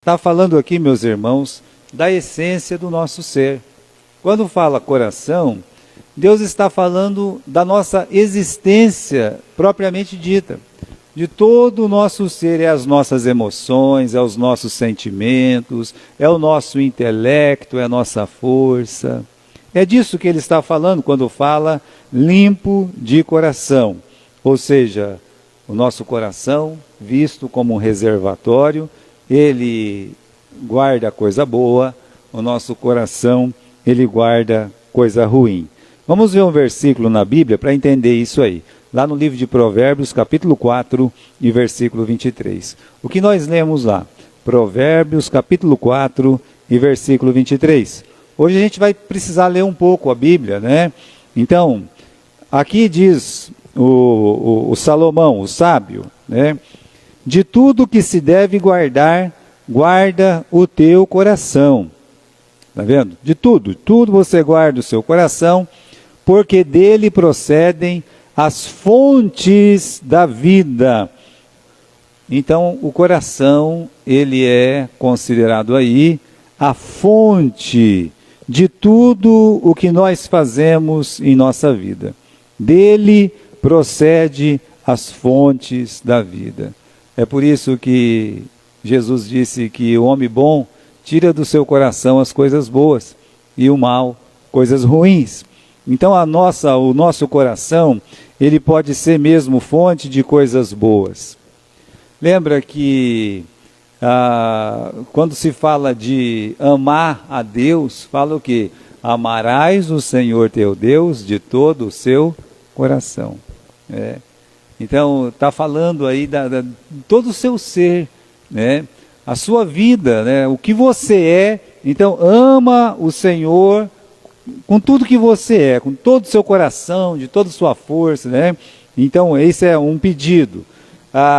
Está falando aqui, meus irmãos, da essência do nosso ser. Quando fala coração, Deus está falando da nossa existência propriamente dita. De todo o nosso ser, é as nossas emoções, é os nossos sentimentos, é o nosso intelecto, é a nossa força. É disso que ele está falando quando fala limpo de coração. Ou seja, o nosso coração visto como um reservatório, ele guarda coisa boa, o nosso coração, ele guarda coisa ruim. Vamos ver um versículo na Bíblia para entender isso aí. Lá no livro de Provérbios, capítulo 4, e versículo 23. O que nós lemos lá? Provérbios, capítulo 4, e versículo 23. Hoje a gente vai precisar ler um pouco a Bíblia, né? Então, aqui diz o Salomão, o sábio, né? De tudo que se deve guardar, guarda o teu coração. Está vendo? De tudo você guarda o seu coração, porque dele procedem as fontes da vida. Então, o coração, ele é considerado aí a fonte de tudo o que nós fazemos em nossa vida. Dele procede as fontes da vida. É por isso que Jesus disse que o homem bom tira do seu coração as coisas boas e o mal, coisas ruins. Então o nosso coração, ele pode ser mesmo fonte de coisas boas. Lembra que quando se fala de amar a Deus, fala o quê? Amarás o Senhor teu Deus de todo o seu coração. Então, está falando aí de todo o seu ser, né? A sua vida, né? O que você é. Então, ama o Senhor com tudo que você é, com todo o seu coração, de toda a sua força, né? Então, esse é um pedido.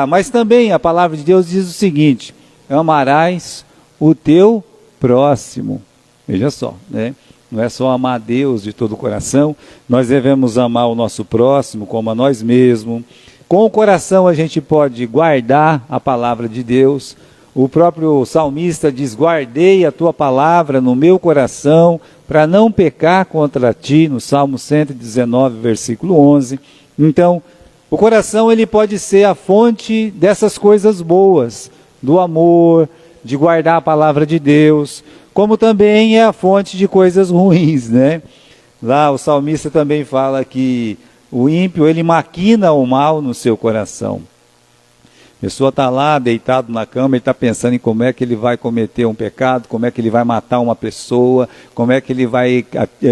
Mas também a palavra de Deus diz o seguinte: amarás o teu próximo. Veja só, né? Não é só amar a Deus de todo o coração, nós devemos amar o nosso próximo como a nós mesmos. Com o coração a gente pode guardar a palavra de Deus. O próprio salmista diz: guardei a tua palavra no meu coração para não pecar contra ti, no Salmo 119, versículo 11. Então, o coração ele pode ser a fonte dessas coisas boas, do amor, de guardar a palavra de Deus, como também é a fonte de coisas ruins, né? Lá o salmista também fala que o ímpio, ele maquina o mal no seu coração. A pessoa está lá, deitado na cama, ele está pensando em como é que ele vai cometer um pecado, como é que ele vai matar uma pessoa, como é que ele vai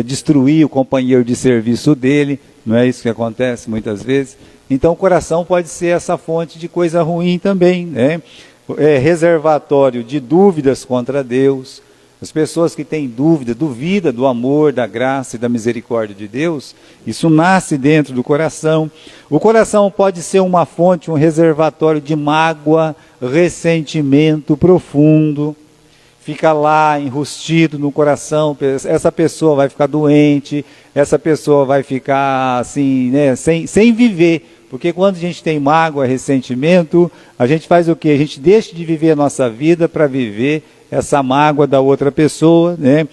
destruir o companheiro de serviço dele. Não é isso que acontece muitas vezes? Então o coração pode ser essa fonte de coisa ruim também, né? É reservatório de dúvidas contra Deus. As pessoas que têm duvida do amor, da graça e da misericórdia de Deus, isso nasce dentro do coração. O coração pode ser uma fonte, um reservatório de mágoa, ressentimento profundo. Fica lá enrustido no coração, essa pessoa vai ficar doente, essa pessoa vai ficar assim, né, sem viver. Porque quando a gente tem mágoa, ressentimento, a gente faz o quê? A gente deixa de viver a nossa vida para viver essa mágoa da outra pessoa, né?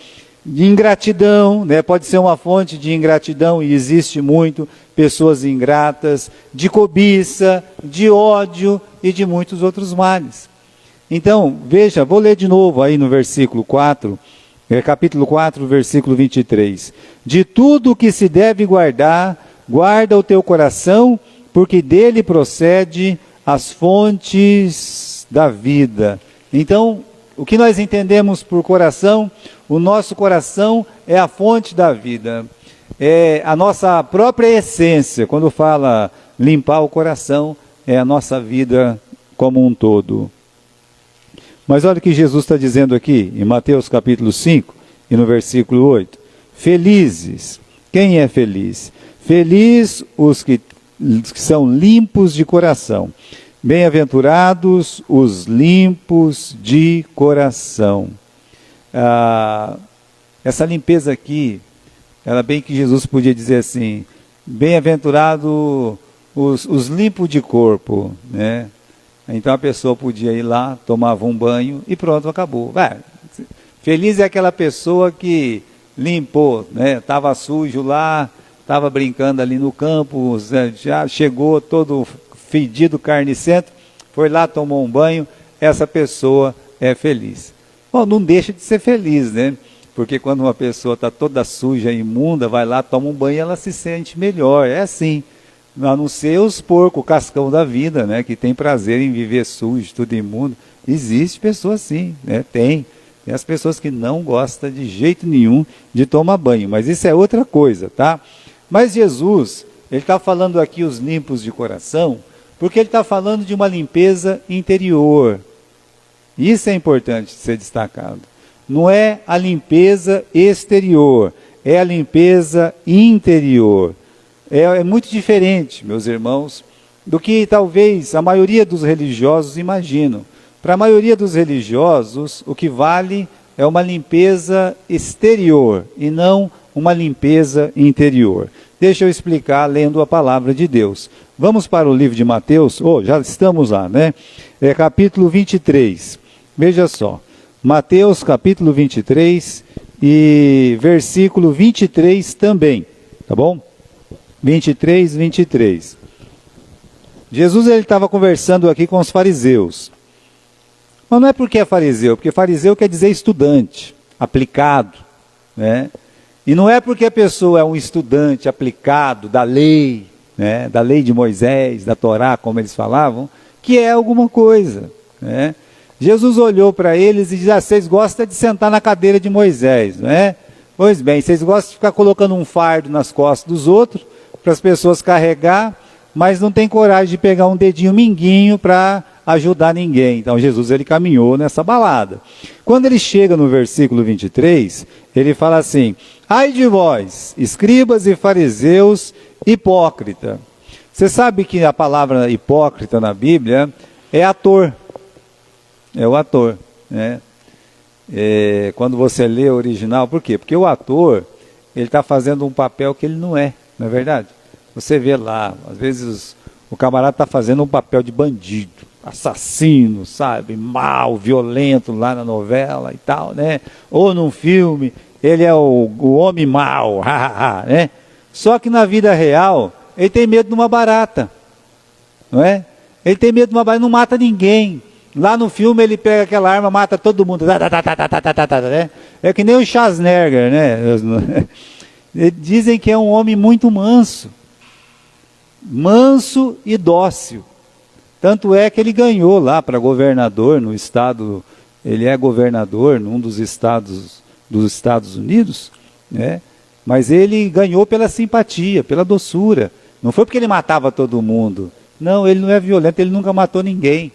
De ingratidão, né? Pode ser uma fonte de ingratidão, e existe muito, pessoas ingratas, de cobiça, de ódio e de muitos outros males. Então, veja, vou ler de novo aí no versículo 4, capítulo 4, versículo 23. De tudo que se deve guardar, guarda o teu coração, porque dele procede as fontes da vida. Então, o que nós entendemos por coração? O nosso coração é a fonte da vida. É a nossa própria essência. Quando fala limpar o coração, é a nossa vida como um todo. Mas olha o que Jesus está dizendo aqui, em Mateus capítulo 5, e no versículo 8. Felizes. Quem é feliz? Feliz os que são limpos de coração. Bem-aventurados os limpos de coração. Essa limpeza aqui, era bem que Jesus podia dizer assim: bem-aventurado os limpos de corpo, né? Então a pessoa podia ir lá, tomava um banho e pronto, acabou. Feliz é aquela pessoa que limpou, né? Estava sujo lá, estava brincando ali no campo, já chegou todo fedido, carnicento, foi lá, tomou um banho, essa pessoa é feliz. Bom, não deixa de ser feliz, né? Porque quando uma pessoa está toda suja, imunda, vai lá, toma um banho e ela se sente melhor. É assim. A não ser os porcos, o cascão da vida, né? Que tem prazer em viver sujo, tudo imundo. Existe pessoa assim, né? Tem as pessoas que não gostam de jeito nenhum de tomar banho. Mas isso é outra coisa, tá? Mas Jesus, ele está falando aqui os limpos de coração, porque ele está falando de uma limpeza interior. Isso é importante ser destacado. Não é a limpeza exterior, é a limpeza interior. É muito diferente, meus irmãos, do que talvez a maioria dos religiosos imaginam. Para a maioria dos religiosos, o que vale é uma limpeza exterior e não uma limpeza interior. Deixa eu explicar lendo a palavra de Deus. Vamos para o livro de Mateus, já estamos lá, né? Capítulo 23, veja só. Mateus capítulo 23 e versículo 23 também, tá bom? 23. Jesus estava conversando aqui com os fariseus. Mas não é porque é fariseu, porque fariseu quer dizer estudante, aplicado, né? E não é porque a pessoa é um estudante aplicado da lei, né? Da lei de Moisés, da Torá, como eles falavam, que é alguma coisa, né? Jesus olhou para eles e disse, vocês gostam de sentar na cadeira de Moisés, não é? Pois bem, vocês gostam de ficar colocando um fardo nas costas dos outros, para as pessoas carregar, mas não tem coragem de pegar um dedinho minguinho para ajudar ninguém. Então Jesus, ele caminhou nessa balada. Quando ele chega no versículo 23, ele fala assim, ai de vós, escribas e fariseus, hipócrita. Você sabe que a palavra hipócrita na Bíblia é ator. É o ator, né? Quando você lê o original, por quê? Porque o ator, ele está fazendo um papel que ele não é verdade? Você vê lá, às vezes o camarada está fazendo um papel de bandido, assassino, sabe? Mal, violento lá na novela e tal, né? Ou num filme, ele é o homem mau, né? Só que na vida real, ele tem medo de uma barata, não é? Ele tem medo de uma barata, não mata ninguém. Lá no filme ele pega aquela arma, mata todo mundo. Né? É que nem o Schwarzenegger, né? Dizem que é um homem muito manso. Manso e dócil. Tanto é que ele ganhou lá para governador no estado. Ele é governador num dos estados dos Estados Unidos, né? Mas ele ganhou pela simpatia, pela doçura. Não foi porque ele matava todo mundo. Não, ele não é violento, ele nunca matou ninguém.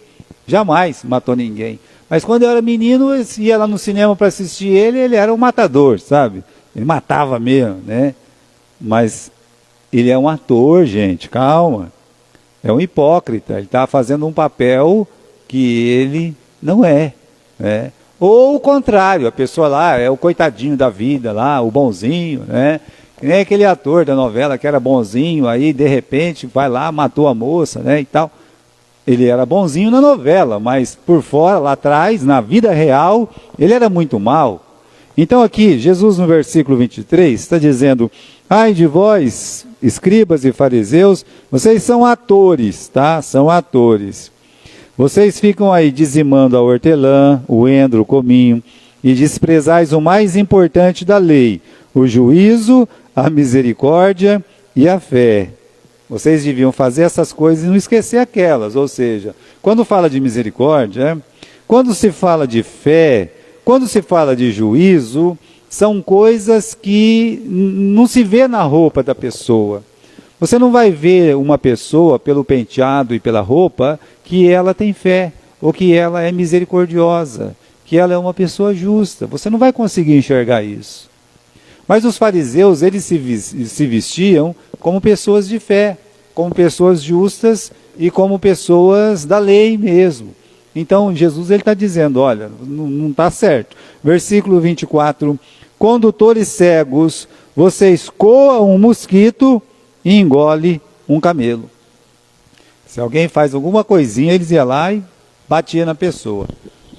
Jamais matou ninguém. Mas quando eu era menino, eu ia lá no cinema para assistir ele era um matador, sabe? Ele matava mesmo, né? Mas ele é um ator, gente, calma. É um hipócrita, ele está fazendo um papel que ele não é, né? Ou o contrário, a pessoa lá é o coitadinho da vida, lá, o bonzinho, né? Que nem aquele ator da novela que era bonzinho, aí de repente vai lá, matou a moça, né, e tal. Ele era bonzinho na novela, mas por fora, lá atrás, na vida real, ele era muito mal. Então aqui, Jesus no versículo 23 está dizendo, ai de vós, escribas e fariseus, vocês são atores, tá? São atores. Vocês ficam aí dizimando a hortelã, o endro, o cominho, e desprezais o mais importante da lei, o juízo, a misericórdia e a fé. Vocês deviam fazer essas coisas e não esquecer aquelas. Ou seja, quando fala de misericórdia, quando se fala de fé, quando se fala de juízo, são coisas que não se vê na roupa da pessoa. Você não vai ver uma pessoa pelo penteado e pela roupa que ela tem fé, ou que ela é misericordiosa, que ela é uma pessoa justa. Você não vai conseguir enxergar isso. Mas os fariseus, eles se vestiam como pessoas de fé, como pessoas justas e como pessoas da lei mesmo. Então, Jesus está dizendo, olha, não está certo. Versículo 24, condutores cegos, vocês coam um mosquito e engole um camelo. Se alguém faz alguma coisinha, eles iam lá e batiam na pessoa.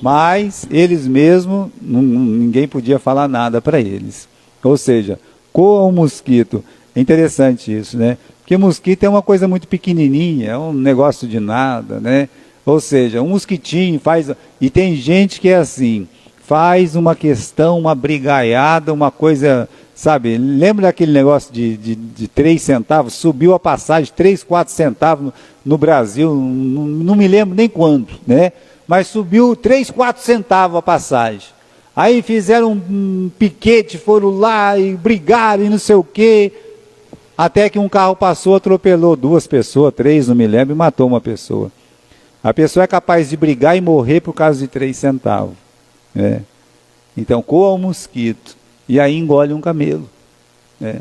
Mas eles mesmos, ninguém podia falar nada para eles. Ou seja, coa um mosquito. É interessante isso, né? Porque mosquito é uma coisa muito pequenininha, é um negócio de nada, né? Ou seja, um mosquitinho faz... E tem gente que é assim, faz uma questão, uma brigaiada, uma coisa... Sabe, lembra daquele negócio de 3 centavos? Subiu a passagem 3, 4 centavos no Brasil, não me lembro nem quando, né? Mas subiu 3, 4 centavos a passagem. Aí fizeram um piquete, foram lá e brigaram e não sei o quê. Até que um carro passou, atropelou 2 pessoas, 3, não me lembro, e matou uma pessoa. A pessoa é capaz de brigar e morrer por causa de 3 centavos. Né? Então, coa um mosquito e aí engole um camelo. Né?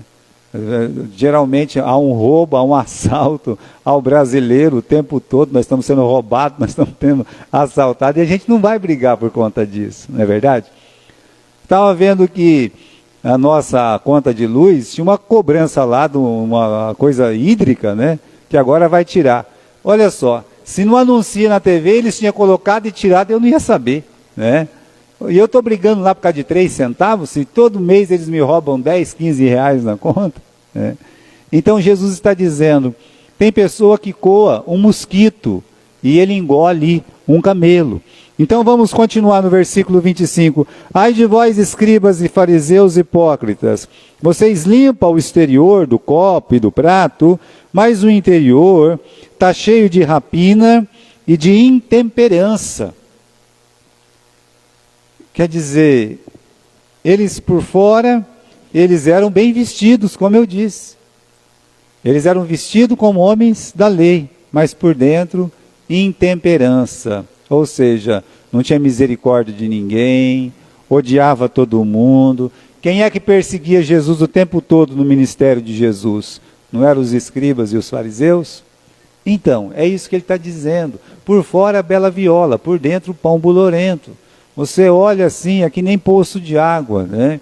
Geralmente há um roubo, há um assalto ao brasileiro o tempo todo, nós estamos sendo roubados, nós estamos sendo assaltados, e a gente não vai brigar por conta disso, não é verdade? Estava vendo que a nossa conta de luz tinha uma cobrança lá de uma coisa hídrica, né? Que agora vai tirar. Olha só, se não anuncia na TV, eles tinham colocado e tirado, eu não ia saber, né? E eu estou brigando lá por causa de 3 centavos, se todo mês eles me roubam 10, 15 reais na conta. Né? Então Jesus está dizendo, tem pessoa que coa um mosquito e ele engole um camelo. Então vamos continuar no versículo 25. Ai de vós, escribas e fariseus hipócritas, vocês limpam o exterior do copo e do prato, mas o interior está cheio de rapina e de intemperança. Quer dizer, eles por fora, eles eram bem vestidos, como eu disse. Eles eram vestidos como homens da lei, mas por dentro, intemperança. Ou seja, não tinha misericórdia de ninguém, odiava todo mundo. Quem é que perseguia Jesus o tempo todo no ministério de Jesus? Não eram os escribas e os fariseus? Então, é isso que ele está dizendo. Por fora, bela viola, por dentro, pão bolorento. Você olha assim, é que nem poço de água, né?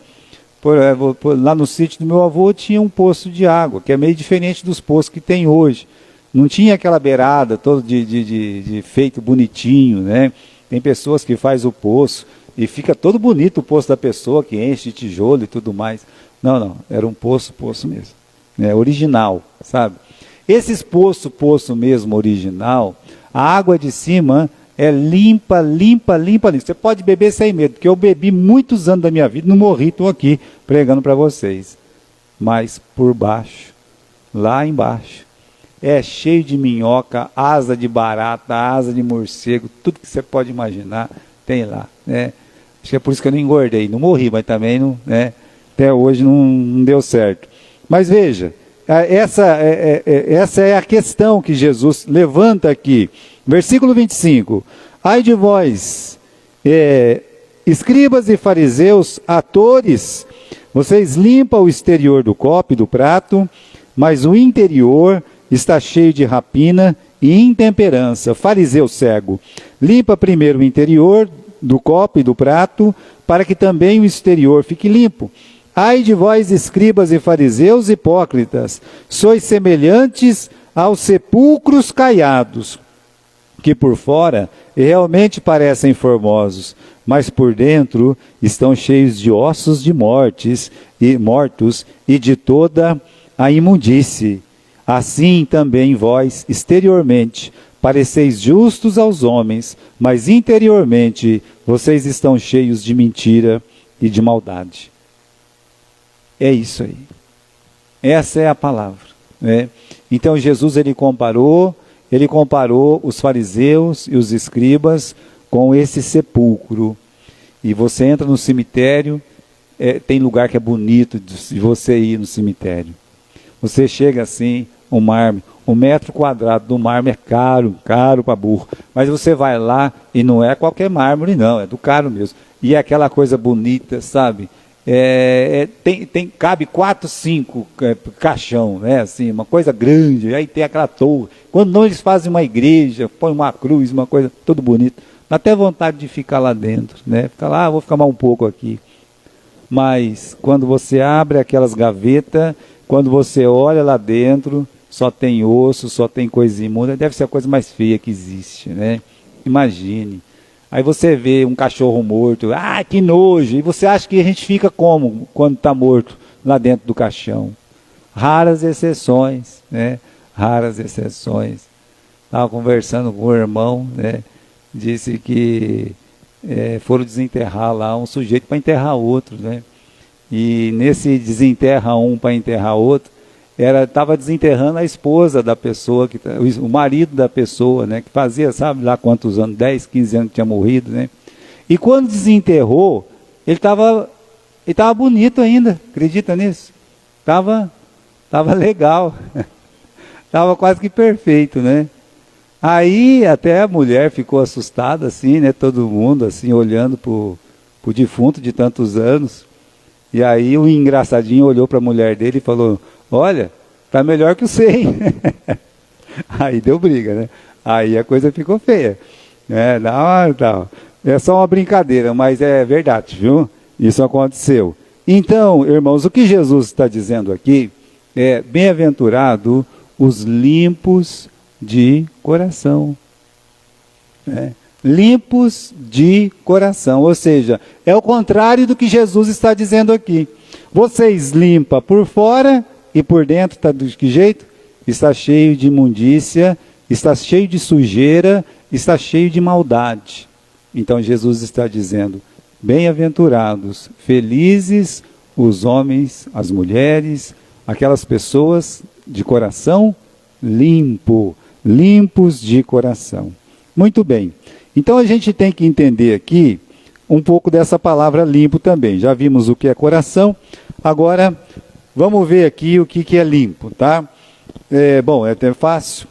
Lá no sítio do meu avô tinha um poço de água, que é meio diferente dos poços que tem hoje. Não tinha aquela beirada toda de feito bonitinho, né? Tem pessoas que faz o poço e fica todo bonito o poço da pessoa, que enche de tijolo e tudo mais. Não, era um poço mesmo, né? Original, sabe? Esses poço mesmo original, a água de cima é limpa. Você pode beber sem medo, porque eu bebi muitos anos da minha vida, não morri, estou aqui pregando para vocês. Mas por baixo, lá embaixo, é cheio de minhoca, asa de barata, asa de morcego, tudo que você pode imaginar tem lá. Né? Acho que é por isso que eu não engordei, não morri, mas também não, né? Até hoje não deu certo. Mas veja, essa é a questão que Jesus levanta aqui. Versículo 25. Ai de vós, escribas e fariseus, atores, vocês limpam o exterior do copo e do prato, mas o interior está cheio de rapina e intemperança. Fariseu cego, limpa primeiro o interior do copo e do prato, para que também o exterior fique limpo. Ai de vós, escribas e fariseus hipócritas, sois semelhantes aos sepulcros caiados, que por fora realmente parecem formosos, mas por dentro estão cheios de ossos de mortos e de toda a imundície. Assim também vós, exteriormente, pareceis justos aos homens, mas interiormente vocês estão cheios de mentira e de maldade. É isso aí. Essa é a palavra. Né? Então Jesus ele comparou os fariseus e os escribas com esse sepulcro. E você entra no cemitério, tem lugar que é bonito de você ir no cemitério. Você chega assim, um mármore, 1 metro quadrado do mármore é caro para burro. Mas você vai lá e não é qualquer mármore não, é do caro mesmo. E é aquela coisa bonita, sabe? Cabe 4, 5 caixão, né? Assim, uma coisa grande, aí tem aquela torre. Quando não, eles fazem uma igreja, põem uma cruz, uma coisa tudo bonito. Dá até vontade de ficar lá dentro, né? Fica lá, vou ficar mais um pouco aqui. Mas quando você abre aquelas gavetas, quando você olha lá dentro, só tem osso, só tem coisa imunda, deve ser a coisa mais feia que existe, né? Imagine. Aí você vê um cachorro morto, que nojo, e você acha que a gente fica como quando está morto lá dentro do caixão? Raras exceções, né? Raras exceções. Estava conversando com o irmão, né? Disse que foram desenterrar lá um sujeito para enterrar outro, né? E nesse desenterra um para enterrar outro, estava desenterrando a esposa da pessoa, o marido da pessoa, né? Que fazia, sabe lá quantos anos, 10, 15 anos que tinha morrido, né? E quando desenterrou, ele estava bonito ainda, acredita nisso? Tava legal, estava quase que perfeito, né? Aí até a mulher ficou assustada, assim, né? Todo mundo, assim, olhando pro defunto de tantos anos. E aí o engraçadinho olhou para a mulher dele e falou, olha, tá melhor que o 100. Aí deu briga, né? Aí a coisa ficou feia. Não. É só uma brincadeira, mas é verdade, viu? Isso aconteceu. Então, irmãos, o que Jesus está dizendo aqui é, bem-aventurado os limpos de coração. Limpos de coração, ou seja, é o contrário do que Jesus está dizendo aqui. Vocês limpam por fora e por dentro está de que jeito? Está cheio de imundícia, está cheio de sujeira, está cheio de maldade. Então Jesus está dizendo, bem-aventurados, felizes os homens, as mulheres, aquelas pessoas de coração limpo, limpos de coração. Muito bem. Então a gente tem que entender aqui um pouco dessa palavra limpo também. Já vimos o que é coração, agora vamos ver aqui o que é limpo, tá? Bom, é até fácil.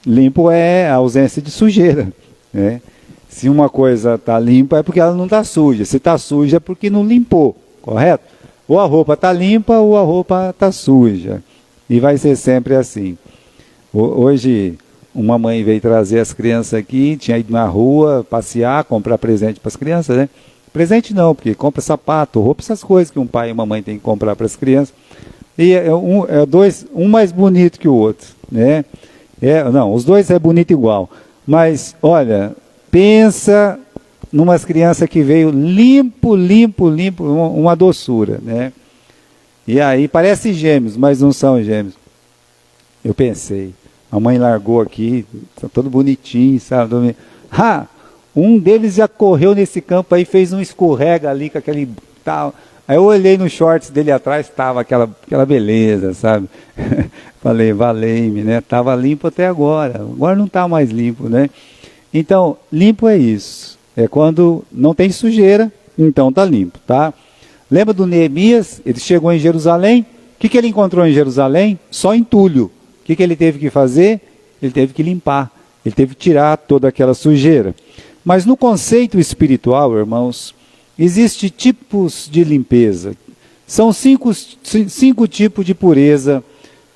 Limpo é a ausência de sujeira, né? Se uma coisa está limpa é porque ela não está suja. Se está suja é porque não limpou, correto? Ou a roupa está limpa ou a roupa está suja. E vai ser sempre assim. Hoje uma mãe veio trazer as crianças aqui, tinha ido na rua passear, comprar presente para as crianças, né? Presente não, porque compra sapato, roupa, essas coisas que um pai e uma mãe têm que comprar para as crianças. E um mais bonito que o outro, né? Não, os dois é bonito igual. Mas, olha, pensa numas crianças que veio limpo, uma doçura, né? E aí parece gêmeos, mas não são gêmeos. Eu pensei, a mãe largou aqui, tá todo bonitinho, sabe? Um deles já correu nesse campo aí, fez um escorrega ali com aquele tal. Aí eu olhei no shorts dele atrás, estava aquela beleza, sabe? Falei, valei-me, né? Estava limpo até agora não está mais limpo, né? Então, limpo é isso. É quando não tem sujeira, então está limpo, tá? Lembra do Neemias? Ele chegou em Jerusalém. O que ele encontrou em Jerusalém? Só entulho. O que ele teve que fazer? Ele teve que limpar. Ele teve que tirar toda aquela sujeira. Mas no conceito espiritual, irmãos, existem tipos de limpeza. São cinco tipos de pureza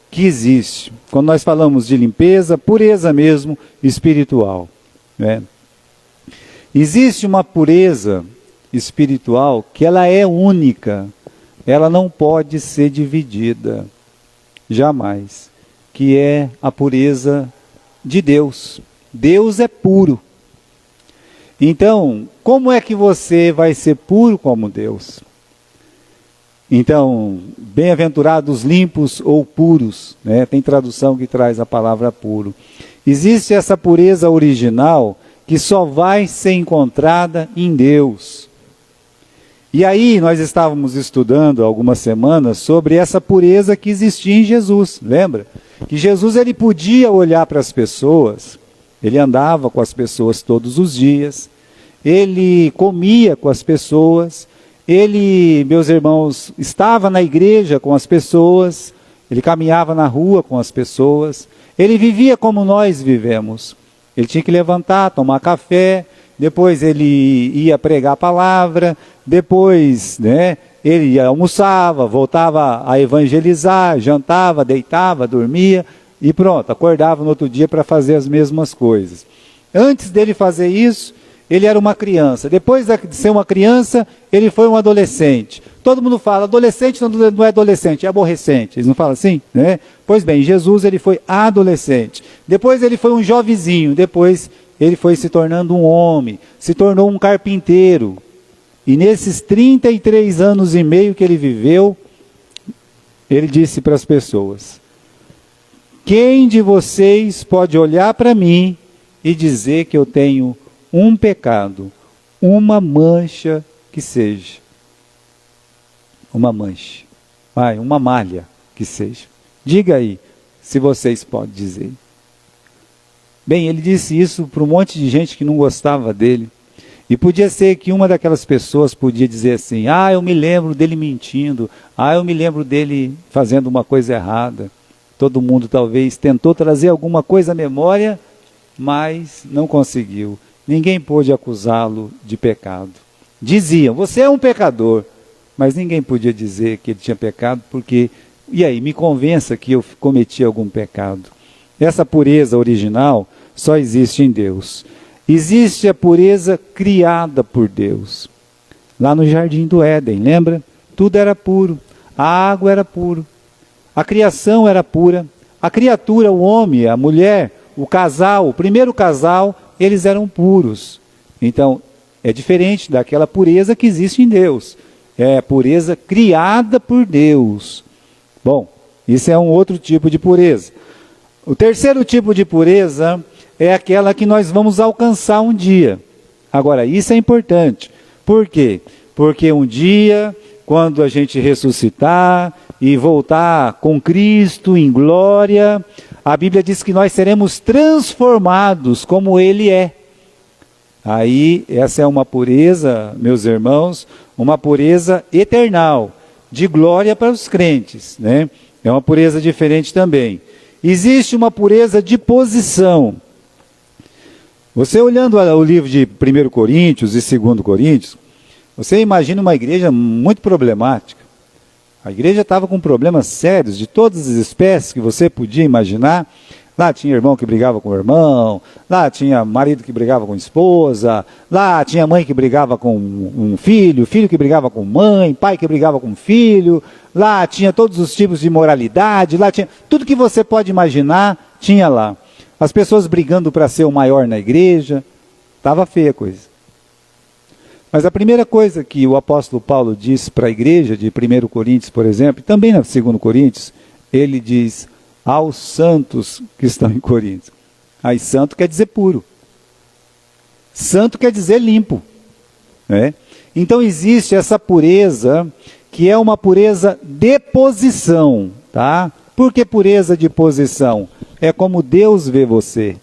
que existe. Quando nós falamos de limpeza, pureza mesmo espiritual, né? Existe uma pureza espiritual que ela é única, ela não pode ser dividida, jamais, que é a pureza de Deus. Deus é puro. Então, como é que você vai ser puro como Deus? Então, bem-aventurados limpos ou puros, né? Tem tradução que traz a palavra puro. Existe essa pureza original que só vai ser encontrada em Deus. E aí nós estávamos estudando há algumas semanas sobre essa pureza que existia em Jesus, lembra? Que Jesus ele podia olhar para as pessoas, ele andava com as pessoas todos os dias, ele comia com as pessoas, ele, meus irmãos, estava na igreja com as pessoas, ele caminhava na rua com as pessoas, ele vivia como nós vivemos. Ele tinha que levantar, tomar café, depois ele ia pregar a palavra, depois, né, ele almoçava, voltava a evangelizar, jantava, deitava, dormia e pronto, acordava no outro dia para fazer as mesmas coisas. Antes dele fazer isso, ele era uma criança. Depois de ser uma criança, ele foi um adolescente. Todo mundo fala, adolescente não é adolescente, é aborrecente. Eles não falam assim, né? Pois bem, Jesus ele foi adolescente. Depois ele foi um jovenzinho. Depois ele foi se tornando um homem. Se tornou um carpinteiro. E nesses 33 anos e meio que ele viveu, ele disse para as pessoas: quem de vocês pode olhar para mim e dizer que eu tenho um pecado, uma mancha que seja? Uma mancha, uma malha que seja. Diga aí, se vocês podem dizer. Bem, ele disse isso para um monte de gente que não gostava dele. E podia ser que uma daquelas pessoas podia dizer assim: eu me lembro dele mentindo, eu me lembro dele fazendo uma coisa errada. Todo mundo talvez tentou trazer alguma coisa à memória, mas não conseguiu. Ninguém pôde acusá-lo de pecado. Diziam, você é um pecador, mas ninguém podia dizer que ele tinha pecado, porque, e aí, me convença que eu cometi algum pecado. Essa pureza original só existe em Deus. Existe a pureza criada por Deus. Lá no Jardim do Éden, lembra? Tudo era puro, a água era pura, a criação era pura, a criatura, o homem, a mulher, o casal, o primeiro casal, eles eram puros. Então, é diferente daquela pureza que existe em Deus. É a pureza criada por Deus. Bom, isso é um outro tipo de pureza. O terceiro tipo de pureza é aquela que nós vamos alcançar um dia. Agora, isso é importante. Por quê? Porque um dia, quando a gente ressuscitar e voltar com Cristo em glória, a Bíblia diz que nós seremos transformados como Ele é. Aí, essa é uma pureza, meus irmãos, uma pureza eternal, de glória para os crentes, né? É uma pureza diferente também. Existe uma pureza de posição. Você olhando o livro de 1 Coríntios e 2 Coríntios, você imagina uma igreja muito problemática. A igreja estava com problemas sérios, de todas as espécies que você podia imaginar. Lá tinha irmão que brigava com o irmão, lá tinha marido que brigava com a esposa, lá tinha mãe que brigava com um filho, filho que brigava com mãe, pai que brigava com filho, lá tinha todos os tipos de moralidade, lá tinha tudo que você pode imaginar, tinha lá. As pessoas brigando para ser o maior na igreja, estava feia a coisa. Mas a primeira coisa que o apóstolo Paulo disse para a igreja de 1 Coríntios, por exemplo, e também na 2 Coríntios, ele diz aos santos que estão em Coríntios. Aí santo quer dizer puro. Santo quer dizer limpo. Né? Então existe essa pureza, que é uma pureza de posição. Tá? Por que pureza de posição? É como Deus vê você.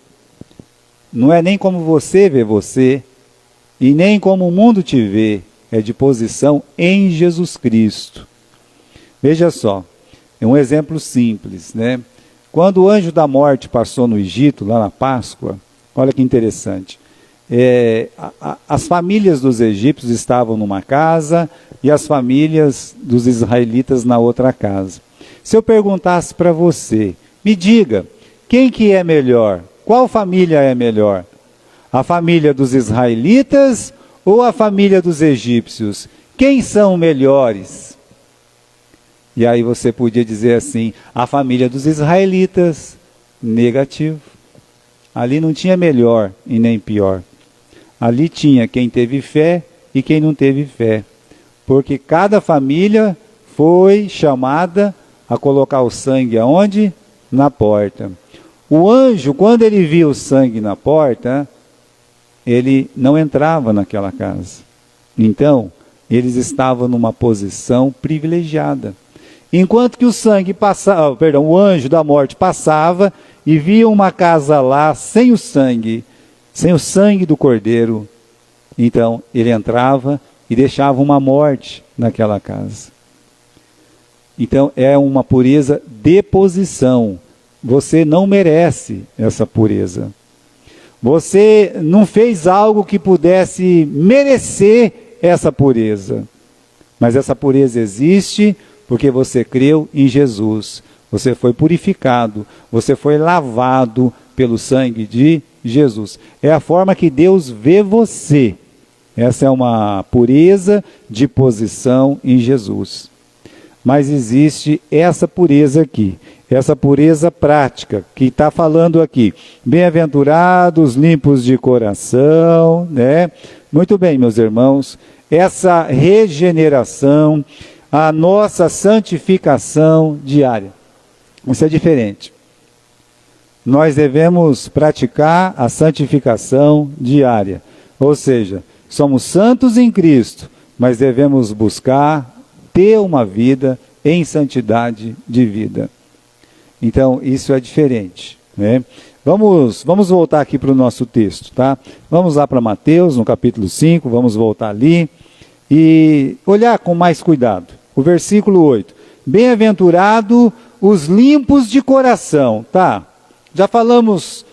Não é nem como você vê você, e nem como o mundo te vê. É de posição em Jesus Cristo. Veja só, é um exemplo simples, né? Quando o anjo da morte passou no Egito, lá na Páscoa, olha que interessante. As famílias dos egípcios estavam numa casa e as famílias dos israelitas na outra casa. Se eu perguntasse para você, me diga, quem que é melhor? Qual família é melhor? A família dos israelitas ou a família dos egípcios? Quem são melhores? E aí você podia dizer assim, a família dos israelitas, negativo. Ali não tinha melhor e nem pior. Ali tinha quem teve fé e quem não teve fé. Porque cada família foi chamada a colocar o sangue aonde? Na porta. O anjo, quando ele viu o sangue na porta, ele não entrava naquela casa. Então, eles estavam numa posição privilegiada. Enquanto que o sangue passava, o anjo da morte passava e via uma casa lá sem o sangue do cordeiro, então ele entrava e deixava uma morte naquela casa. Então é uma pureza de posição. Você não merece essa pureza. Você não fez algo que pudesse merecer essa pureza. Mas essa pureza existe porque você creu em Jesus. Você foi purificado, você foi lavado pelo sangue de Jesus. É a forma que Deus vê você. Essa é uma pureza de posição em Jesus. Mas existe essa pureza aqui, essa pureza prática, que está falando aqui. Bem-aventurados, limpos de coração, né? Muito bem, meus irmãos, essa regeneração, a nossa santificação diária. Isso é diferente. Nós devemos praticar a santificação diária. Ou seja, somos santos em Cristo, mas devemos buscar ter uma vida em santidade de vida. Então, isso é diferente, né? Vamos voltar aqui para o nosso texto, tá? Vamos lá para Mateus, no capítulo 5, vamos voltar ali e olhar com mais cuidado. O versículo 8. Bem-aventurado os limpos de coração, tá? Já falamos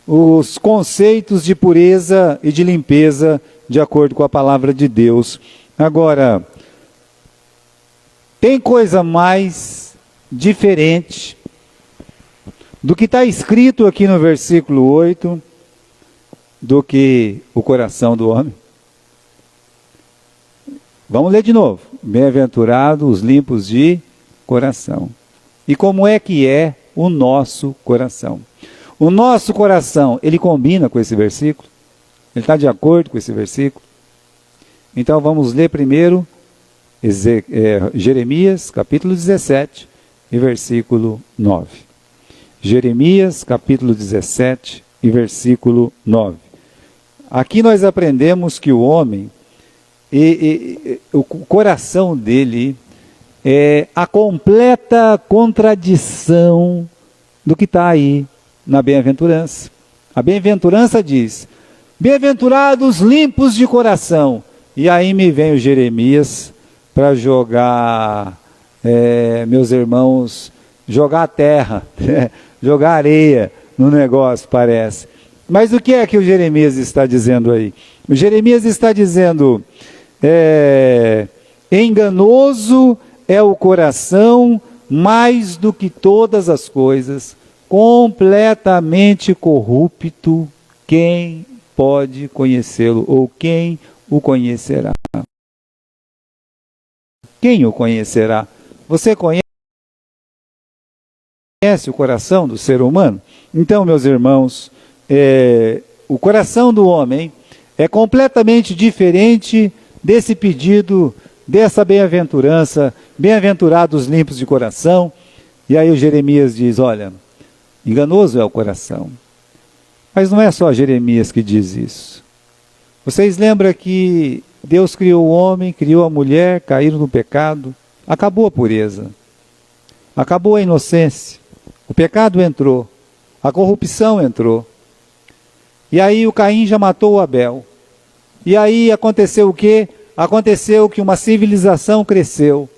os conceitos de pureza e de limpeza de acordo com a palavra de Deus. Agora, tem coisa mais diferente do que está escrito aqui no versículo 8 do que o coração do homem? Vamos ler de novo. Bem-aventurados os limpos de coração. E como é que é o nosso coração? O nosso coração, ele combina com esse versículo? Ele está de acordo com esse versículo? Então vamos ler primeiro Jeremias, capítulo 17, e versículo 9. Jeremias, capítulo 17, e versículo 9. Aqui nós aprendemos que o homem, o coração dele, é a completa contradição do que está aí na bem-aventurança. A bem-aventurança diz, bem-aventurados limpos de coração. E aí me vem o Jeremias para jogar, meus irmãos, jogar terra, jogar areia no negócio, parece. Mas o que é que o Jeremias está dizendo aí? O Jeremias está dizendo, enganoso é o coração mais do que todas as coisas, completamente corrupto, quem pode conhecê-lo ou quem o conhecerá? Quem o conhecerá? Você conhece o coração do ser humano? Então, meus irmãos, o coração do homem é completamente diferente desse pedido, dessa bem-aventurança, bem-aventurados limpos de coração. E aí o Jeremias diz, olha, enganoso é o coração. Mas não é só Jeremias que diz isso. Vocês lembram que Deus criou o homem, criou a mulher, caíram no pecado, acabou a pureza, acabou a inocência, o pecado entrou, a corrupção entrou. E aí o Caim já matou o Abel. E aí aconteceu o quê? Aconteceu que uma civilização cresceu.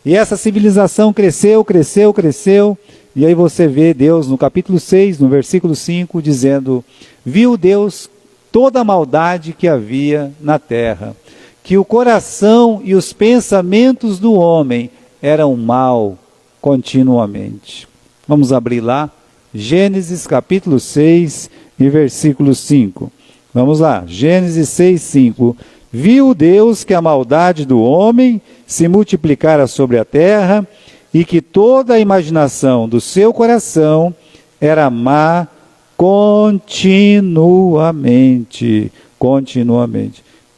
E essa civilização cresceu, cresceu, cresceu. E aí você vê Deus no capítulo 6, no versículo 5, dizendo, viu Deus toda a maldade que havia na terra, que o coração e os pensamentos do homem eram mal continuamente. Vamos abrir lá, Gênesis capítulo 6 e versículo 5. Vamos lá, Gênesis 6, 5. Viu Deus que a maldade do homem se multiplicara sobre a terra e que toda a imaginação do seu coração era má continuamente.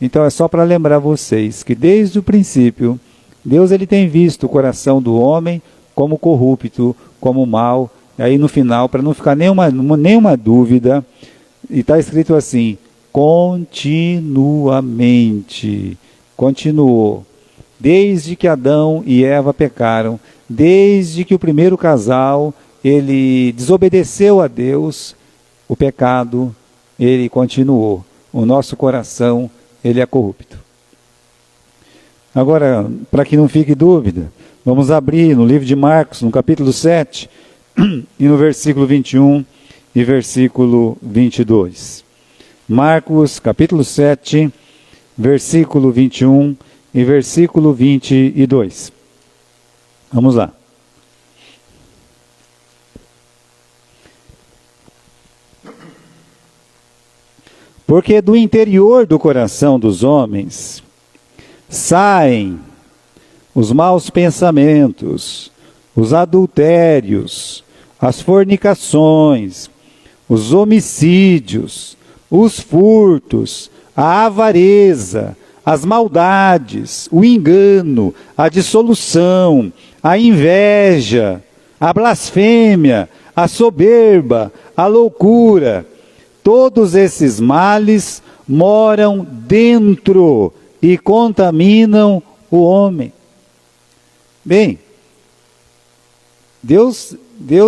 Então é só para lembrar vocês que desde o princípio, Deus ele tem visto o coração do homem como corrupto, como mau. E aí no final, para não ficar nenhuma dúvida, e está escrito assim, continuamente, continuou. Desde que Adão e Eva pecaram, desde que o primeiro casal, ele desobedeceu a Deus, o pecado, ele continuou. O nosso coração, ele é corrupto. Agora, para que não fique dúvida, vamos abrir no livro de Marcos, no capítulo 7, e no versículo 21 e versículo 22. Marcos, capítulo 7, versículo 21 e versículo 22. Vamos lá. Porque do interior do coração dos homens saem os maus pensamentos, os adultérios, as fornicações, os homicídios, os furtos, a avareza, as maldades, o engano, a dissolução, a inveja, a blasfêmia, a soberba, a loucura. Todos esses males moram dentro e contaminam o homem. Bem, Deus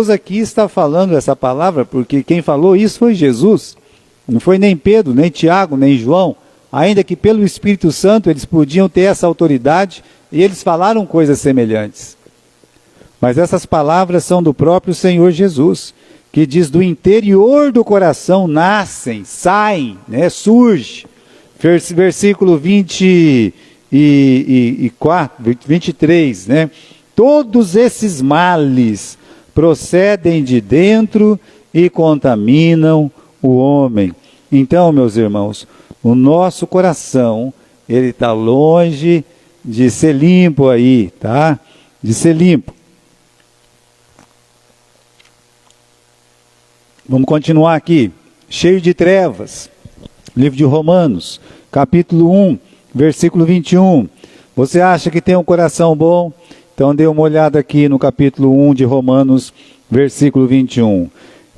aqui está falando essa palavra, porque quem falou isso foi Jesus. Não foi nem Pedro, nem Tiago, nem João. Ainda que pelo Espírito Santo eles podiam ter essa autoridade e eles falaram coisas semelhantes. Mas essas palavras são do próprio Senhor Jesus, que diz: do interior do coração nascem, saem, né, surge. Versículo 23, né? Todos esses males procedem de dentro e contaminam o homem. Então, meus irmãos, o nosso coração, ele está longe de ser limpo aí, tá? De ser limpo. Vamos continuar aqui. Cheio de trevas. Livro de Romanos, capítulo 1, versículo 21. Você acha que tem um coração bom? Então dê uma olhada aqui no capítulo 1 de Romanos, versículo 21.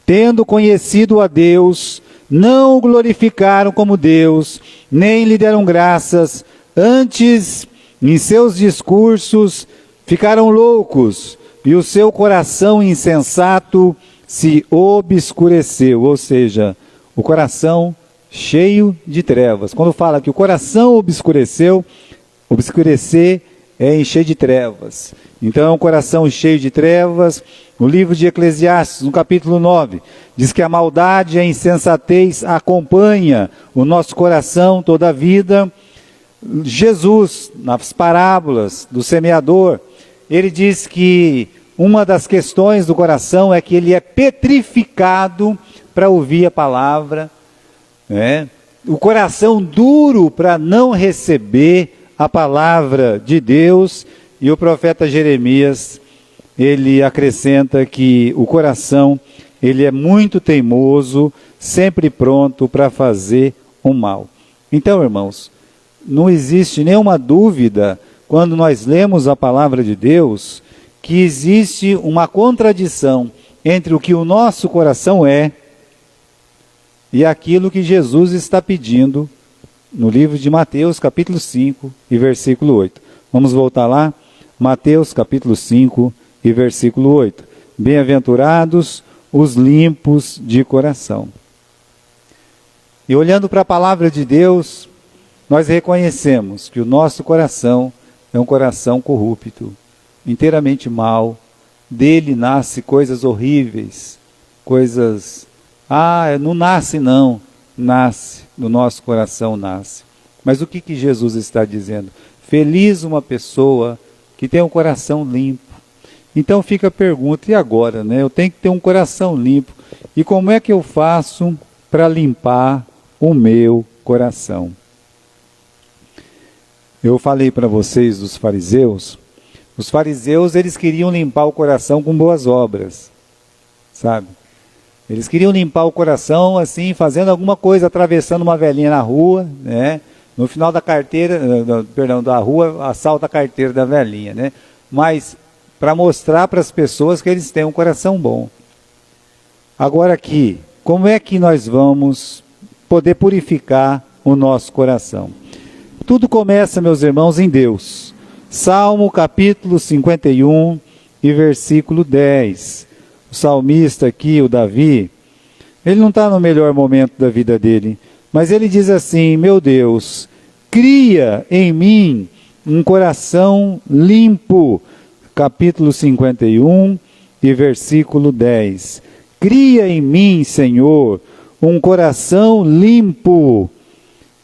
Tendo conhecido a Deus, não o glorificaram como Deus, nem lhe deram graças, antes, em seus discursos, ficaram loucos, e o seu coração insensato se obscureceu, ou seja, o coração cheio de trevas. Quando fala que o coração obscureceu, obscurecer é encher de trevas. Então é um coração cheio de trevas. No livro de Eclesiastes, no capítulo 9, diz que a maldade e a insensatez acompanha o nosso coração toda a vida. Jesus, nas parábolas do semeador, ele diz que uma das questões do coração é que ele é petrificado para ouvir a palavra, né? O coração duro para não receber a palavra de Deus. E o profeta Jeremias, ele acrescenta que o coração, ele é muito teimoso, sempre pronto para fazer o mal. Então, irmãos, não existe nenhuma dúvida, quando nós lemos a palavra de Deus, que existe uma contradição entre o que o nosso coração é e aquilo que Jesus está pedindo no livro de Mateus, capítulo 5 e versículo 8. Vamos voltar lá? Mateus, capítulo 5 e versículo 8. Bem-aventurados os limpos de coração. E olhando para a palavra de Deus, nós reconhecemos que o nosso coração é um coração corrupto, inteiramente mau. Dele nasce coisas horríveis, coisas... não nasce não, nasce, no nosso coração nasce. Mas o que Jesus está dizendo? Feliz uma pessoa que tem um coração limpo. Então fica a pergunta, e agora, né? Eu tenho que ter um coração limpo. E como é que eu faço para limpar o meu coração? Eu falei para vocês dos fariseus. Os fariseus, eles queriam limpar o coração com boas obras, sabe? Eles queriam limpar o coração assim, fazendo alguma coisa, atravessando uma velhinha na rua, né? No final da carteira, da rua, assalta a carteira da velhinha, né? Mas para mostrar para as pessoas que eles têm um coração bom. Agora aqui, como é que nós vamos poder purificar o nosso coração? Tudo começa, meus irmãos, em Deus. Salmo capítulo 51 e versículo 10. O salmista aqui, o Davi, ele não está no melhor momento da vida dele, mas ele diz assim: meu Deus, cria em mim um coração limpo. Capítulo 51 e versículo 10. Cria em mim, Senhor, um coração limpo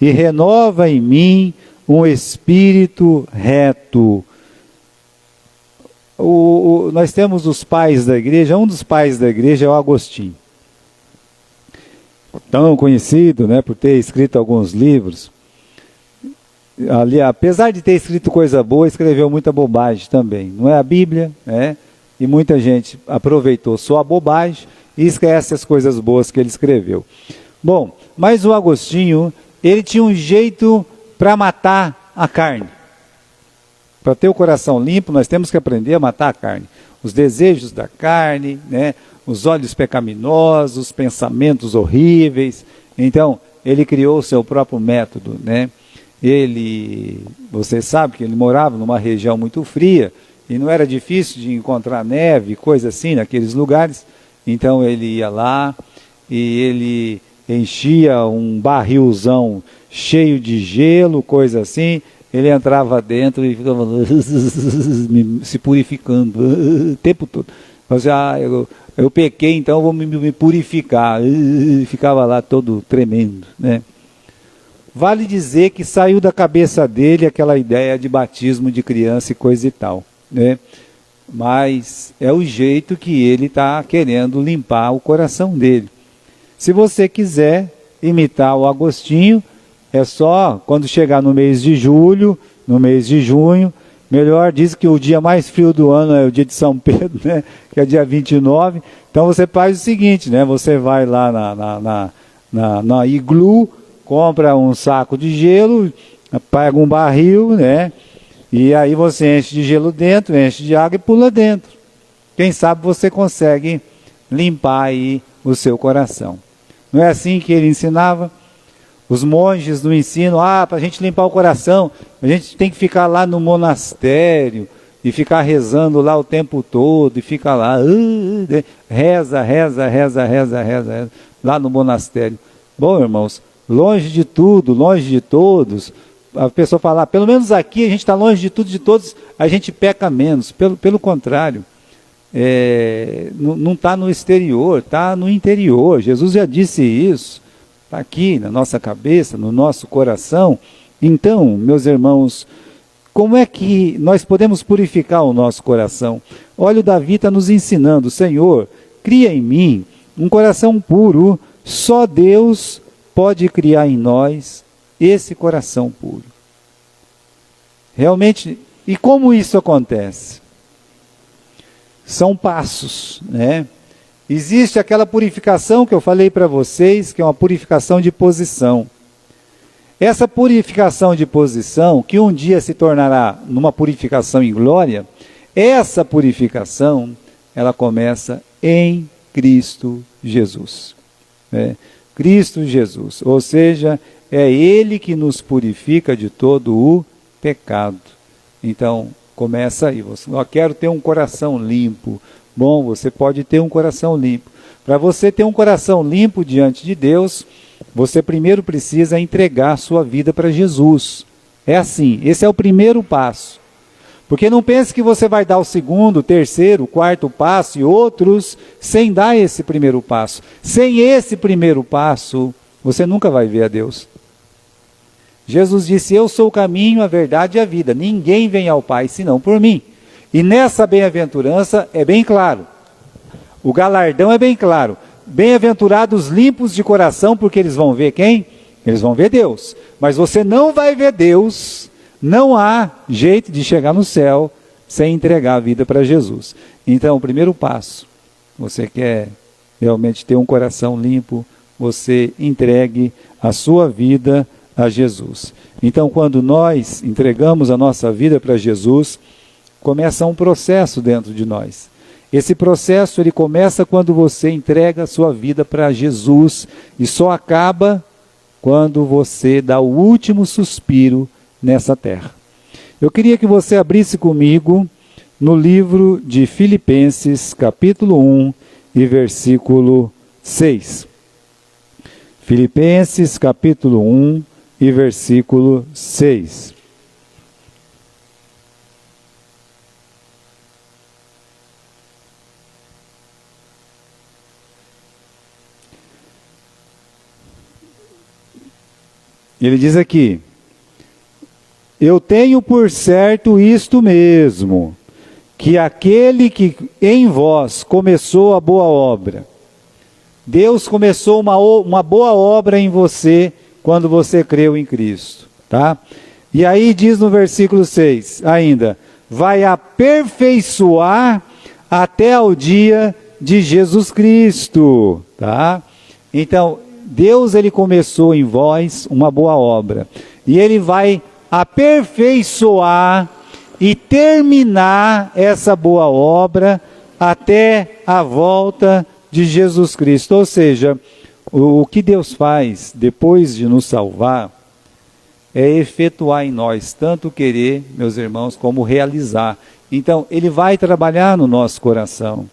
e renova em mim um espírito reto. Nós temos os pais da igreja, um dos pais da igreja é o Agostinho. tão conhecido, né, por ter escrito alguns livros. Ali, apesar de ter escrito coisa boa, escreveu muita bobagem também. Não é a Bíblia, né? E muita gente aproveitou só a bobagem e esquece as coisas boas que ele escreveu. Bom, mas o Agostinho, ele tinha um jeito para matar a carne. Para ter o coração limpo, nós temos que aprender a matar a carne. Os desejos da carne, né? Os olhos pecaminosos, os pensamentos horríveis. Então, ele criou o seu próprio método, né? Você sabe que ele morava numa região muito fria, e não era difícil de encontrar neve, coisa assim, naqueles lugares. Então ele ia lá e ele enchia um barrilzão cheio de gelo, coisa assim. Ele entrava dentro e ficava se purificando o tempo todo. Assim, eu pequei, então vou me purificar. Ficava lá todo tremendo, né? Vale dizer que saiu da cabeça dele aquela ideia de batismo de criança e coisa e tal, né? Mas é o jeito que ele está querendo limpar o coração dele. Se você quiser imitar o Agostinho, é só quando chegar no mês de julho, no mês de junho, melhor, diz que o dia mais frio do ano é o dia de São Pedro, né? Que é dia 29. Então você faz o seguinte, né? Você vai lá na Iglu, compra um saco de gelo, pega um barril, né? E aí você enche de gelo dentro, enche de água e pula dentro. Quem sabe você consegue limpar aí o seu coração. Não é assim que ele ensinava? Os monges no ensino, para a gente limpar o coração, a gente tem que ficar lá no monastério e ficar rezando lá o tempo todo, e ficar lá, reza, lá no monastério. Bom, irmãos, longe de tudo, longe de todos, a pessoa fala, pelo menos aqui a gente está longe de tudo, de todos, a gente peca menos. Pelo contrário, não está no exterior, está no interior. Jesus já disse isso, está aqui na nossa cabeça, no nosso coração. Então, meus irmãos, como é que nós podemos purificar o nosso coração? Olha, o Davi está nos ensinando, Senhor, cria em mim um coração puro, só Deus pode criar em nós esse coração puro. Realmente, e como isso acontece? São passos, né? Existe aquela purificação que eu falei para vocês, que é uma purificação de posição. Essa purificação de posição, que um dia se tornará numa purificação em glória, essa purificação, ela começa em Cristo Jesus, né? Cristo Jesus, ou seja, é Ele que nos purifica de todo o pecado. Então, começa aí, eu quero ter um coração limpo. Bom, você pode ter um coração limpo. Para você ter um coração limpo diante de Deus, você primeiro precisa entregar a sua vida para Jesus. É assim, esse é o primeiro passo. Porque não pense que você vai dar o segundo, terceiro, quarto passo e outros sem dar esse primeiro passo. Sem esse primeiro passo, você nunca vai ver a Deus. Jesus disse, eu sou o caminho, a verdade e a vida. Ninguém vem ao Pai senão por mim. E nessa bem-aventurança é bem claro. O galardão é bem claro. Bem-aventurados limpos de coração, porque eles vão ver quem? Eles vão ver Deus. Mas você não vai ver Deus. Não há jeito de chegar no céu sem entregar a vida para Jesus. Então, o primeiro passo, você quer realmente ter um coração limpo, você entregue a sua vida a Jesus. Então, quando nós entregamos a nossa vida para Jesus, começa um processo dentro de nós. Esse processo, ele começa quando você entrega a sua vida para Jesus e só acaba quando você dá o último suspiro nessa terra. Eu queria que você abrisse comigo no livro de Filipenses, capítulo 1 e versículo 6. Filipenses, capítulo 1 e versículo 6. Ele diz aqui, eu tenho por certo isto mesmo, que aquele que em vós começou a boa obra, Deus começou uma boa obra em você quando você creu em Cristo, tá? E aí diz no versículo 6 ainda, vai aperfeiçoar até ao dia de Jesus Cristo, tá? Então, Deus, ele começou em vós uma boa obra, e ele vai aperfeiçoar e terminar essa boa obra até a volta de Jesus Cristo. Ou seja, o que Deus faz depois de nos salvar é efetuar em nós tanto querer, meus irmãos, como realizar. Então, ele vai trabalhar no nosso coração.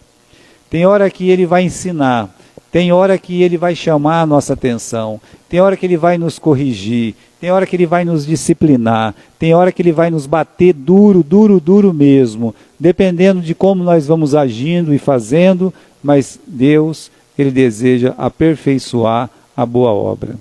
Tem hora que ele vai ensinar, tem hora que ele vai chamar a nossa atenção, tem hora que ele vai nos corrigir, tem hora que ele vai nos disciplinar, tem hora que ele vai nos bater duro, duro, duro mesmo, dependendo de como nós vamos agindo e fazendo, mas Deus, ele deseja aperfeiçoar a boa obra.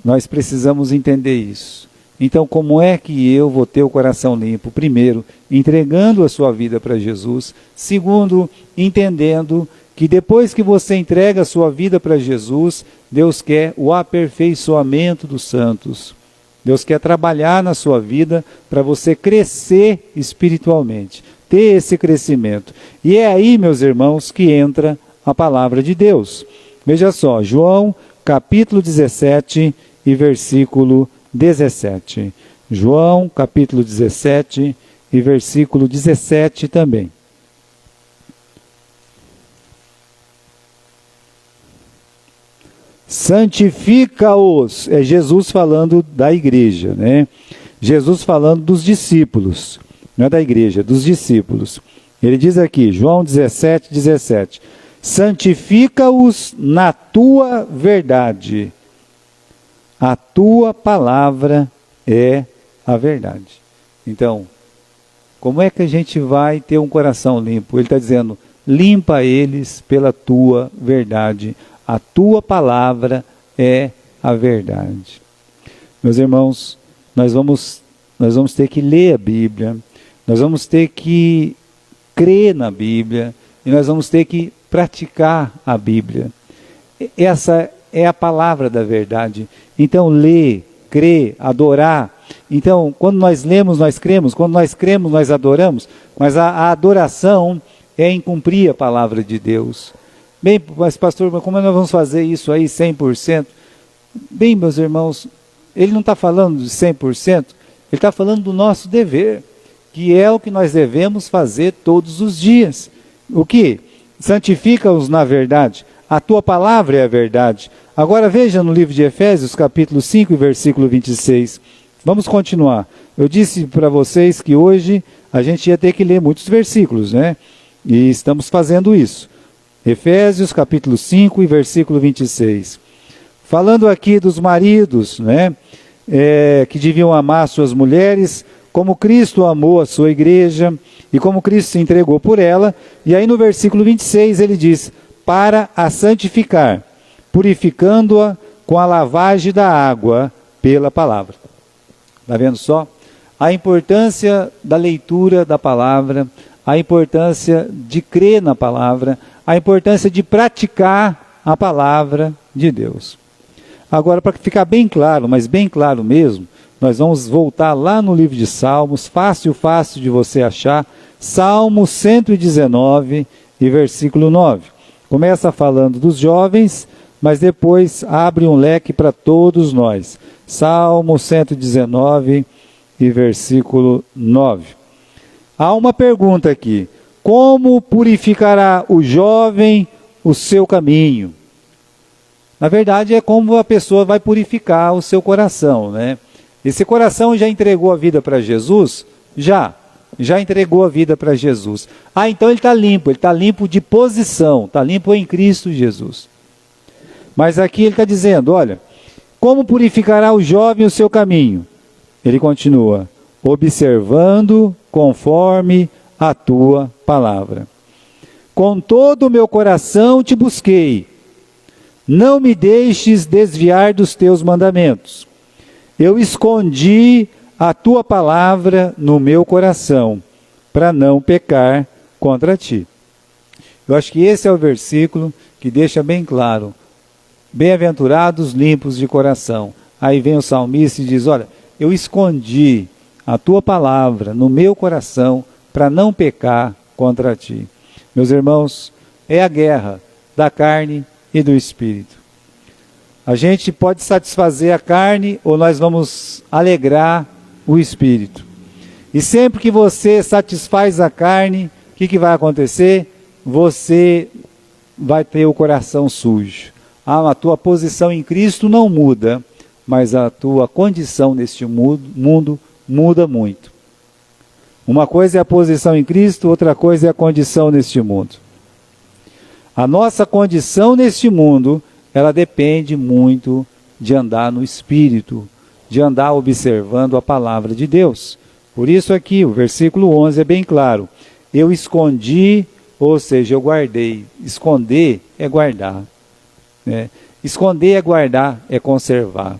Nós precisamos entender isso. Então, como é que eu vou ter o coração limpo? Primeiro, entregando a sua vida para Jesus. Segundo, entendendo que depois que você entrega a sua vida para Jesus, Deus quer o aperfeiçoamento dos santos. Deus quer trabalhar na sua vida para você crescer espiritualmente, ter esse crescimento. E é aí, meus irmãos, que entra a palavra de Deus. Veja só, João capítulo 17 e versículo 17. João capítulo 17 e versículo 17 também. Santifica-os, é Jesus falando da igreja, né? Jesus falando dos discípulos, não é da igreja, dos discípulos. Ele diz aqui, João 17, 17, santifica-os na tua verdade, a tua palavra é a verdade. Então, como é que a gente vai ter um coração limpo? Ele está dizendo, limpa eles pela tua verdade. A tua palavra é a verdade. Meus irmãos, nós vamos ter que ler a Bíblia, nós vamos ter que crer na Bíblia, e nós vamos ter que praticar a Bíblia. Essa é a palavra da verdade. Então, ler, crer, adorar. Então, quando nós lemos, nós cremos, quando nós cremos, nós adoramos, mas a adoração é em cumprir a palavra de Deus. Bem, mas pastor, como nós vamos fazer isso aí 100%? Bem, meus irmãos, ele não está falando de 100%, ele está falando do nosso dever, que é o que nós devemos fazer todos os dias. O que? Santifica-os na verdade. A tua palavra é a verdade. Agora veja no livro de Efésios, capítulo 5, versículo 26. Vamos continuar. Eu disse para vocês que hoje a gente ia ter que ler muitos versículos, né? E estamos fazendo isso. Efésios capítulo 5 e versículo 26. Falando aqui dos maridos, né, que deviam amar suas mulheres, como Cristo amou a sua igreja, e como Cristo se entregou por ela. E aí no versículo 26 ele diz, para a santificar, purificando-a com a lavagem da água pela palavra. Está vendo só? A importância da leitura da palavra, a importância de crer na palavra, a importância de praticar a palavra de Deus. Agora, para ficar bem claro, mas bem claro mesmo, nós vamos voltar lá no livro de Salmos, fácil de você achar, Salmo 119 e versículo 9. Começa falando dos jovens, mas depois abre um leque para todos nós. Salmo 119 e versículo 9. Há uma pergunta aqui. Como purificará o jovem o seu caminho? Na verdade, é como a pessoa vai purificar o seu coração, né? Esse coração já entregou a vida para Jesus? Já entregou a vida para Jesus. Ah, então ele está limpo de posição, está limpo em Cristo Jesus. Mas aqui ele está dizendo, olha, como purificará o jovem o seu caminho? Ele continua, observando conforme a tua palavra. Com todo o meu coração te busquei, não me deixes desviar dos teus mandamentos. Eu escondi a tua palavra no meu coração, para não pecar contra ti. Eu acho que esse é o versículo que deixa bem claro: bem-aventurados limpos de coração. Aí vem o salmista e diz: olha, eu escondi a tua palavra no meu coração para não pecar contra ti. Meus irmãos, é a guerra da carne e do espírito. A gente pode satisfazer a carne ou nós vamos alegrar o espírito. E sempre que você satisfaz a carne, o que vai acontecer? Você vai ter o coração sujo. A tua posição em Cristo não muda, mas a tua condição neste mundo muda muito. Uma coisa é a posição em Cristo, outra coisa é a condição neste mundo. A nossa condição neste mundo, ela depende muito de andar no Espírito, de andar observando a palavra de Deus. Por isso aqui, o versículo 11 é bem claro: eu escondi, ou seja, eu guardei. Esconder é guardar, né? Esconder é guardar, é conservar.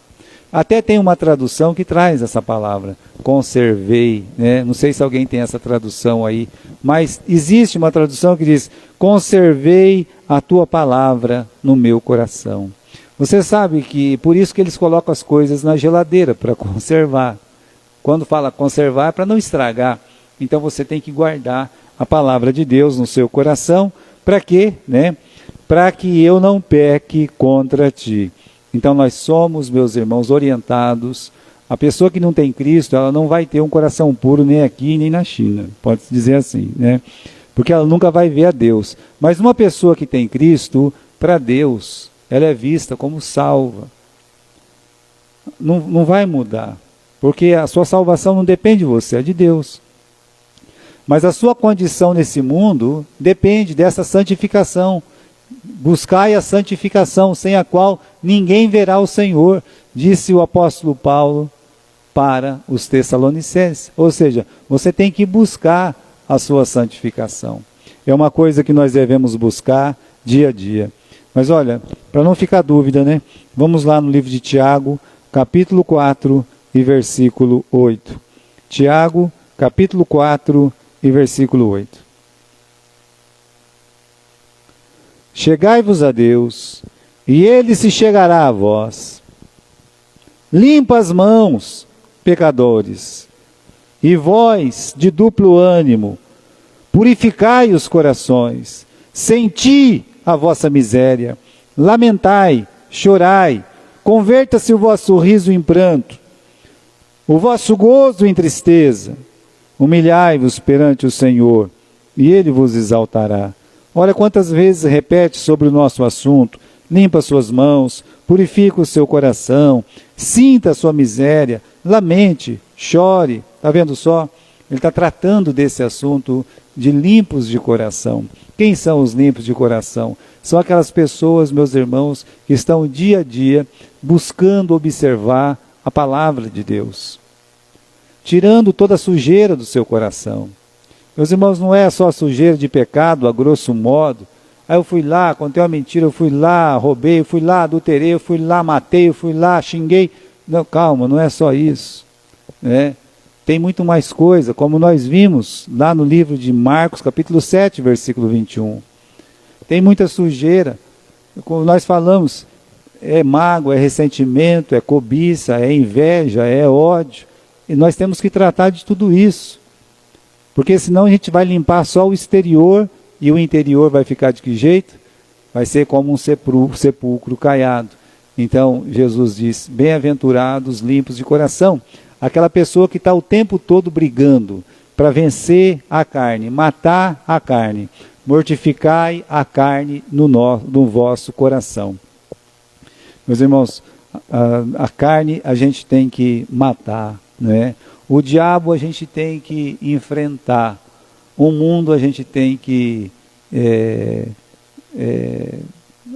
Até tem uma tradução que traz essa palavra, conservei, né? Não sei se alguém tem essa tradução aí, mas existe uma tradução que diz: conservei a tua palavra no meu coração. Você sabe que por isso que eles colocam as coisas na geladeira, para conservar. Quando fala conservar, é para não estragar. Então você tem que guardar a palavra de Deus no seu coração. Para quê? Né? Para que eu não peque contra ti. Então nós somos, meus irmãos, orientados. A pessoa que não tem Cristo, ela não vai ter um coração puro nem aqui nem na China. Pode-se dizer assim, né? Porque ela nunca vai ver a Deus. Mas uma pessoa que tem Cristo, para Deus, ela é vista como salva. Não vai mudar. Porque a sua salvação não depende de você, é de Deus. Mas a sua condição nesse mundo depende dessa santificação. Buscai a santificação, sem a qual ninguém verá o Senhor, disse o apóstolo Paulo para os Tessalonicenses. Ou seja, você tem que buscar a sua santificação. É uma coisa que nós devemos buscar dia a dia. Mas olha, para não ficar dúvida, né? Vamos lá no livro de Tiago, capítulo 4 e versículo 8. Tiago, capítulo 4 e versículo 8. Chegai-vos a Deus, e Ele se chegará a vós. Limpa as mãos, pecadores, e vós, de duplo ânimo, purificai os corações, senti a vossa miséria, lamentai, chorai, converta-se o vosso riso em pranto, o vosso gozo em tristeza. Humilhai-vos perante o Senhor, e Ele vos exaltará. Olha quantas vezes repete sobre o nosso assunto: limpa suas mãos, purifica o seu coração, sinta a sua miséria, lamente, chore. Está vendo só? Ele está tratando desse assunto de limpos de coração. Quem são os limpos de coração? São aquelas pessoas, meus irmãos, que estão dia a dia buscando observar a palavra de Deus, tirando toda a sujeira do seu coração. Meus irmãos, não é só sujeira de pecado, a grosso modo. Aí eu fui lá, contei uma mentira, eu fui lá, roubei, eu fui lá, adulterei, eu fui lá, matei, eu fui lá, xinguei. Não, calma, não é só isso, né? Tem muito mais coisa, como nós vimos lá no livro de Marcos, capítulo 7, versículo 21. Tem muita sujeira, como nós falamos, é mágoa, é ressentimento, é cobiça, é inveja, é ódio. E nós temos que tratar de tudo isso. Porque senão a gente vai limpar só o exterior e o interior vai ficar de que jeito? Vai ser como um sepulcro caiado. Então Jesus diz: bem-aventurados limpos de coração. Aquela pessoa que está o tempo todo brigando para vencer a carne, matar a carne. Mortificai a carne no vosso coração. Meus irmãos, a carne a gente tem que matar, né? O diabo a gente tem que enfrentar. O mundo a gente tem que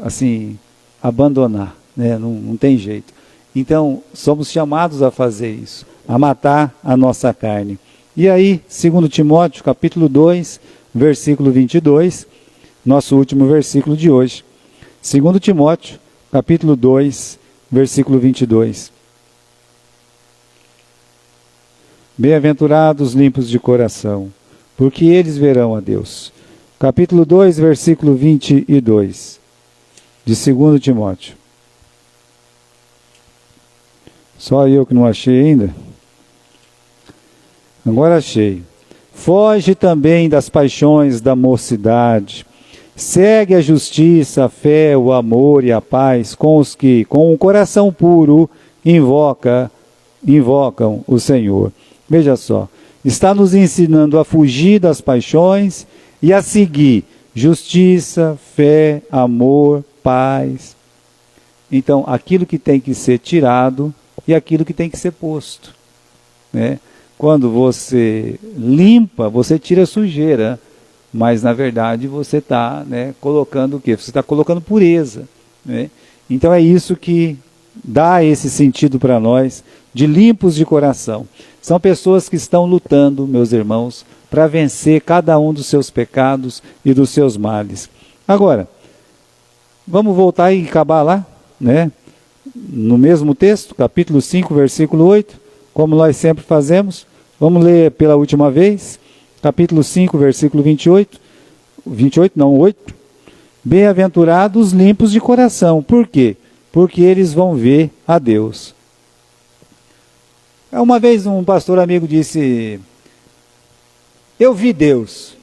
assim, abandonar, né? Não tem jeito. Então, somos chamados a fazer isso, a matar a nossa carne. E aí, 2 Timóteo, capítulo 2, versículo 22, nosso último versículo de hoje. 2 Timóteo, capítulo 2, versículo 22. Bem-aventurados limpos de coração, porque eles verão a Deus. Capítulo 2, versículo 22. de 2 Timóteo. Só eu que não achei ainda. Agora achei. Foge também das paixões da mocidade. Segue a justiça, a fé, o amor e a paz com os que, com um coração puro, invocam o Senhor. Veja só, está nos ensinando a fugir das paixões e a seguir justiça, fé, amor, paz. Então, aquilo que tem que ser tirado e aquilo que tem que ser posto, né? Quando você limpa, você tira a sujeira, mas na verdade você está, né, colocando o quê? Você está colocando pureza, né? Então é isso que dá esse sentido para nós de limpos de coração. São pessoas que estão lutando, meus irmãos, para vencer cada um dos seus pecados e dos seus males. Agora, vamos voltar e acabar lá, né? No mesmo texto, capítulo 5, versículo 8, como nós sempre fazemos. Vamos ler pela última vez, capítulo 5, versículo 28, 8. Bem-aventurados os limpos de coração. Por quê? Porque eles vão ver a Deus. Uma vez um pastor amigo disse: eu vi Deus.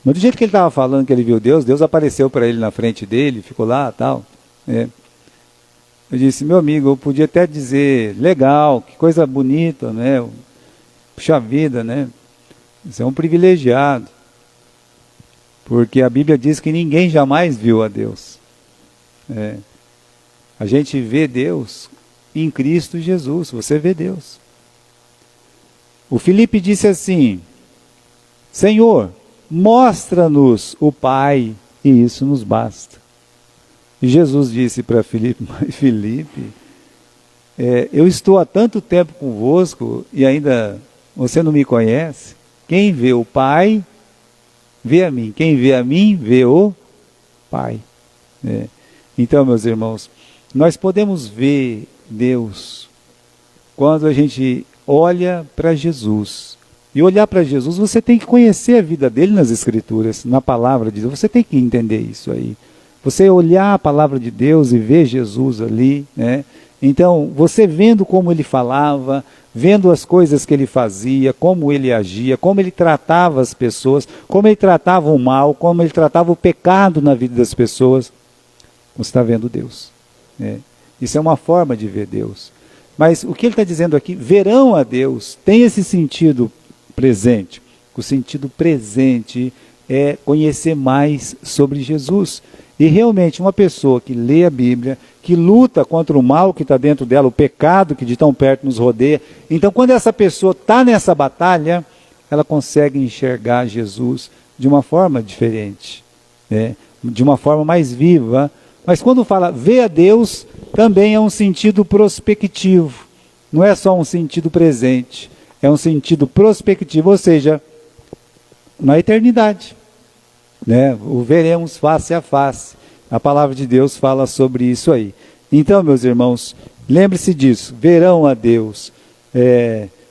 Mas do jeito que ele estava falando que ele viu Deus, Deus apareceu para ele na frente dele, ficou lá e tal. Eu disse: meu amigo, eu podia até dizer, legal, que coisa bonita, né? Puxa vida, né? Você é um privilegiado. Porque a Bíblia diz que ninguém jamais viu a Deus. A gente vê Deus em Cristo Jesus, você vê Deus. O Filipe disse assim: Senhor, mostra-nos o Pai, e isso nos basta. E Jesus disse para Filipe: Filipe, eu estou há tanto tempo convosco e ainda você não me conhece. Quem vê o Pai, vê a mim. Quem vê a mim, vê o Pai. Então, meus irmãos, nós podemos ver Deus quando a gente olha para Jesus. E olhar para Jesus, você tem que conhecer a vida dele nas Escrituras, na palavra de Deus. Você tem que entender isso aí. Você olhar a palavra de Deus e ver Jesus ali, né? Então, você vendo como ele falava, vendo as coisas que ele fazia, como ele agia, como ele tratava as pessoas, como ele tratava o mal, como ele tratava o pecado na vida das pessoas, você está vendo Deus. Isso é uma forma de ver Deus. Mas o que ele está dizendo aqui, verão a Deus, tem esse sentido presente. O sentido presente é conhecer mais sobre Jesus. E realmente uma pessoa que lê a Bíblia, que luta contra o mal que está dentro dela, o pecado que de tão perto nos rodeia, então quando essa pessoa está nessa batalha, ela consegue enxergar Jesus de uma forma diferente, de uma forma mais viva. Mas quando fala ver a Deus, também é um sentido prospectivo, não é só um sentido presente, é um sentido prospectivo, ou seja, na eternidade. O veremos face a face. A palavra de Deus fala sobre isso aí. Então, meus irmãos, lembre-se disso, verão a Deus.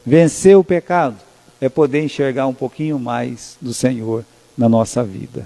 Vencer o pecado é poder enxergar um pouquinho mais do Senhor na nossa vida.